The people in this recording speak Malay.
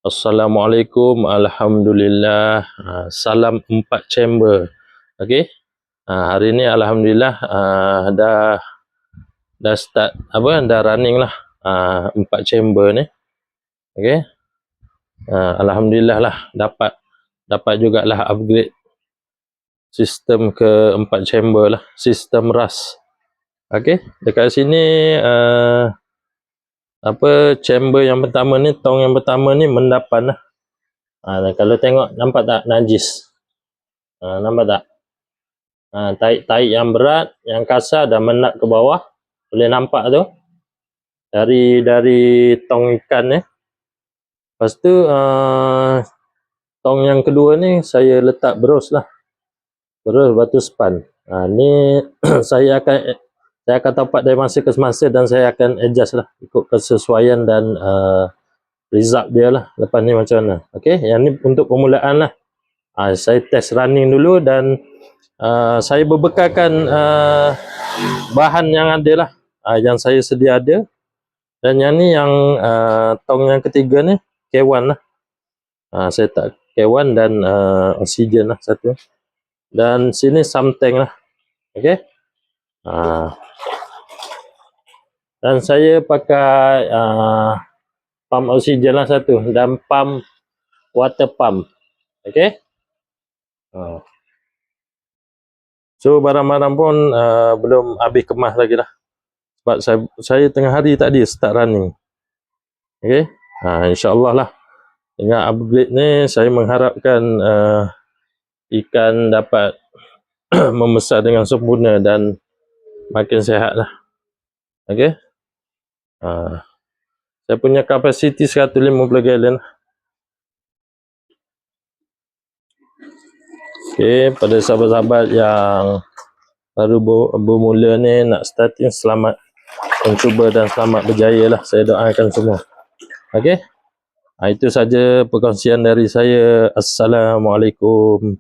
Assalamualaikum, Alhamdulillah. Salam 4 chamber. Okey. Hari ni Alhamdulillah dah start dah running lah 4 chamber ni. Okey. Alhamdulillah lah dapat jugalah upgrade sistem ke 4 chamber lah, sistem RAS. Okey, dekat sini chamber yang pertama ni, tong yang pertama ni mendapan lah. Kalau tengok, nampak tak najis? Nampak tak? Taik yang berat, yang kasar dah menat ke bawah. Boleh nampak tu dari tong ikan ni. Lepas tu tong yang kedua ni saya letak berus lah, berus batu span. Ni saya akan tapak dari masa ke semasa dan saya akan adjust lah ikut kesesuaian dan result dia lah lepas ni macam mana. Okey, yang ni untuk permulaan lah. Saya test running dulu dan saya berbekalkan bahan yang ada lah, yang saya sedia ada. Dan yang ni yang tong yang ketiga ni K1 lah. Saya tak K1 dan oksigen lah satu. Dan sini samteng lah. Okey. Dan saya pakai pump oksigen lah satu dan pump water pump. Okey. So barang-barang pun belum habis kemas lagi lah. Sebab saya tengah hari tadi start running. Okey. InsyaAllah lah dengan upgrade ni saya mengharapkan ikan dapat membesar dengan sempurna dan makin sihat lah. Okey. Saya punya kapasiti 150 gallon. Okey, pada sahabat-sahabat yang baru bermula ni nak starting, selamat mencuba dan selamat berjaya lah. Saya doakan semua. Okey. Itu saja perkongsian dari saya. Assalamualaikum.